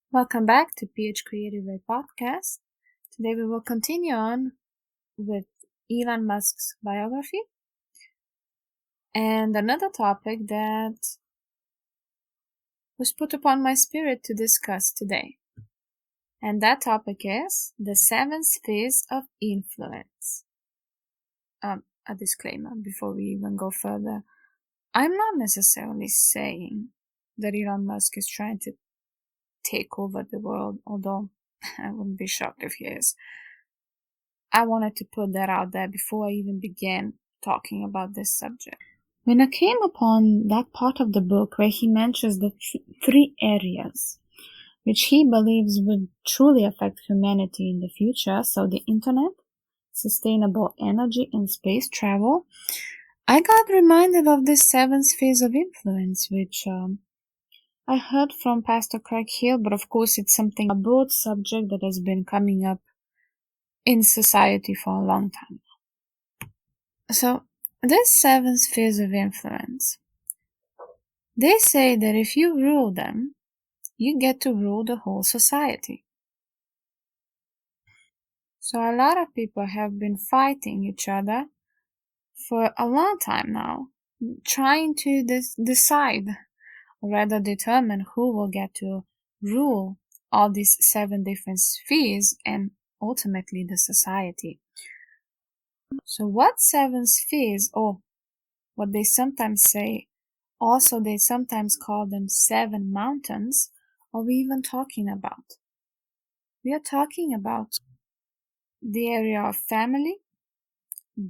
Welcome back to Phcreativeway podcast. Today we will continue on with Elon Musk's biography and another topic that was put upon my spirit to discuss today. And that topic is the 7 spheres of influence. A disclaimer before we even go further. I'm not necessarily saying that Elon Musk is trying to take over the world, although I wouldn't be shocked if he is. I wanted to put that out there before I even began talking about this subject. When I came upon that part of the book where he mentions the 3 areas which he believes would truly affect humanity in the future, so the internet, sustainable energy, and space travel, I got reminded of this 7 spheres of influence, which I heard from Pastor Craig Hill, but of course it's a broad subject that has been coming up in society for a long time. So, there's 7 spheres of influence. They say that if you rule them, you get to rule the whole society. So a lot of people have been fighting each other for a long time now, trying to decide, or rather determine who will get to rule all these 7 different spheres and ultimately the society. So what 7 spheres, or what they sometimes say, also they sometimes call them 7 mountains, are we even talking about? We are talking about the area of family,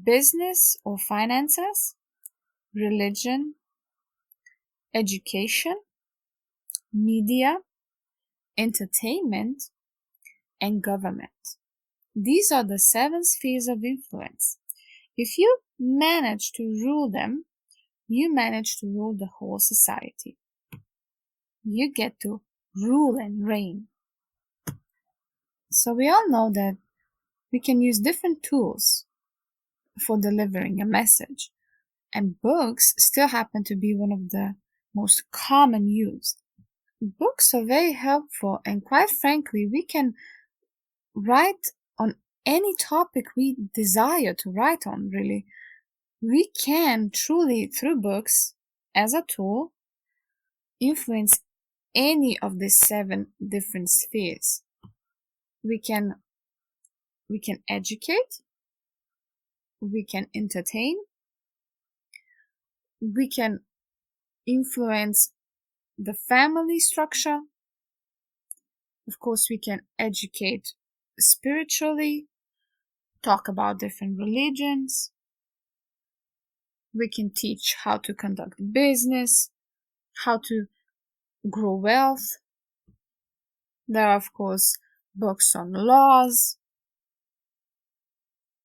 business or finances, religion, education, media, entertainment, and government. These are the 7 spheres of influence. If you manage to rule them, you manage to rule the whole society. You get to rule and reign. So we all know that we can use different tools for delivering a message, and books still happen to be one of the most common used. Books are very helpful, and quite frankly, we can write on any topic we desire to write on, really. We can truly, through books, as a tool, influence any of these 7 different spheres. We can educate, we can entertain, we can influence the family structure. Of course, we can educate spiritually, talk about different religions. We can teach how to conduct business, how to grow wealth. There are, of course, books on laws,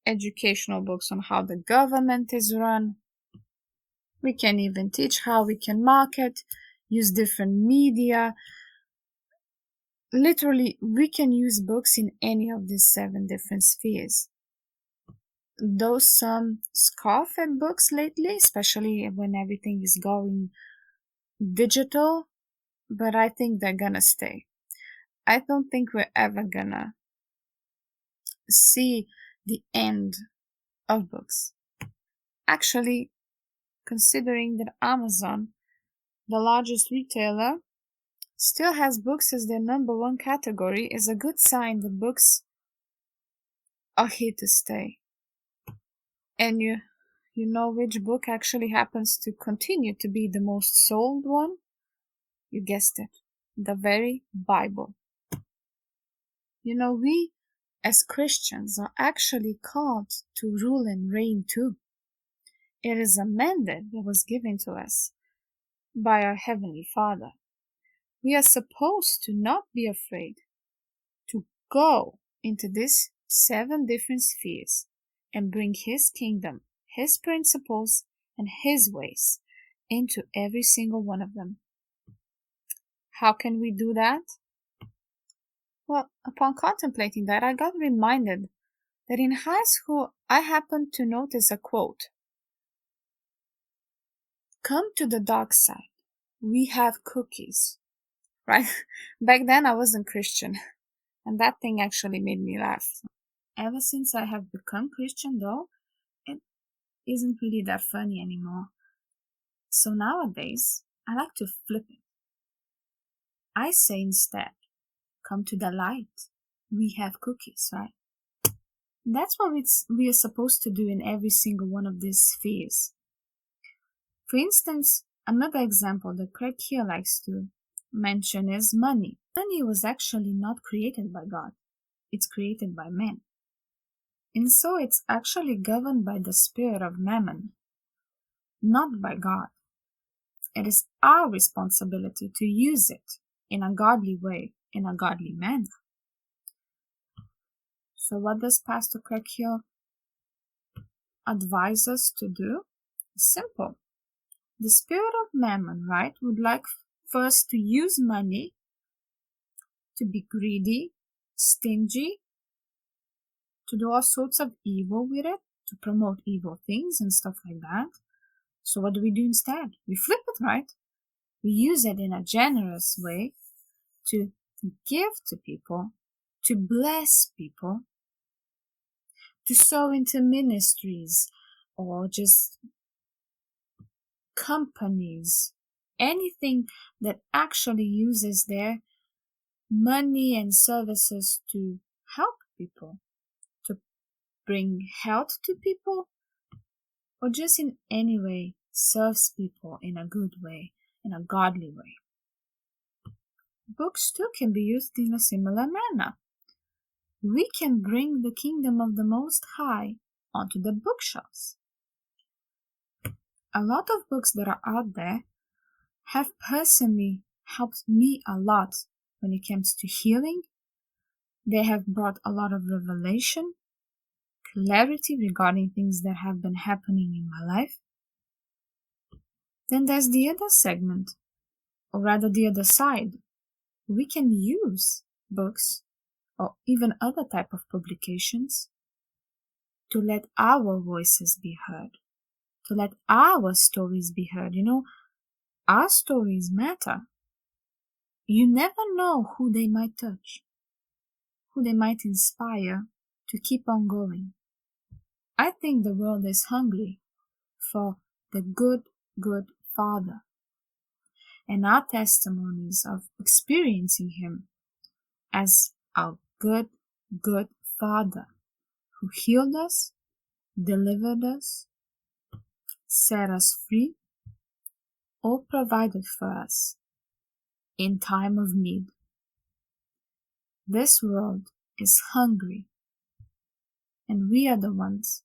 educational books on how the government is run. We can even teach how we can market, use different media. Literally, we can use books in any of these 7 different spheres. Though some scoff at books lately, especially when everything is going digital, but I think they're gonna stay. I don't think we're ever gonna see the end of books. Actually, considering that Amazon, the largest retailer, still has books as their number 1 category, is a good sign that books are here to stay. And you know which book actually happens to continue to be the most sold one? You guessed it, the very Bible. You know, we as Christians are actually called to rule and reign too. It is a mandate that was given to us by our Heavenly Father. We are supposed to not be afraid to go into these 7 different spheres and bring His kingdom, His principles, and His ways into every single one of them. How can we do that? Well, upon contemplating that, I got reminded that in high school I happened to notice a quote. Come to the dark side. We have cookies. right? Back then I wasn't Christian, and that thing actually made me laugh. Ever since I have become Christian, though, it isn't really that funny anymore. So nowadays, I like to flip it. I say instead, come to the light. We have cookies, right? That's what we are supposed to do in every single one of these spheres. For instance, another example that Craig here likes to mention is money. Money was actually not created by God. It's created by men. And so it's actually governed by the spirit of mammon, not by God. It is our responsibility to use it in a godly way, in a godly manner. So what does Pastor Craig here advise us to do? Simple. The spirit of mammon, right, would like for us to use money to be greedy, stingy, to do all sorts of evil with it, to promote evil things and stuff like that. So what do we do instead? We flip it, right? We use it in a generous way to give to people, to bless people, to sow into ministries or just companies, anything that actually uses their money and services to help people, to bring health to people, or just in any way serves people in a good way, in a godly way. Books too can be used in a similar manner. We can bring the kingdom of the Most High onto the bookshelves. A lot of books that are out there have personally helped me a lot when it comes to healing. They have brought a lot of revelation, clarity regarding things that have been happening in my life. Then there's the other segment, or rather the other side. We can use books or even other type of publications to let our voices be heard, to let our stories be heard. You know, our stories matter. You never know who they might touch, who they might inspire to keep on going. I think the world is hungry for the good Father, and our testimonies of experiencing Him as our good Father who healed us, delivered us, set us free, or provided for us in time of need. This world is hungry, and we are the ones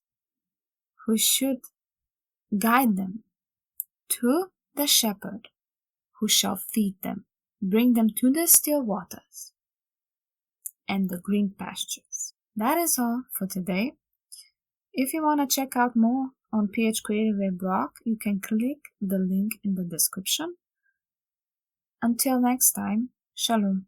who should guide them to the shepherd who shall feed them, bring them to the still waters and the green pastures. That is all for today. If you want to check out more on Phcreativeway blog, you can click the link in the description. Until next time, Shalom.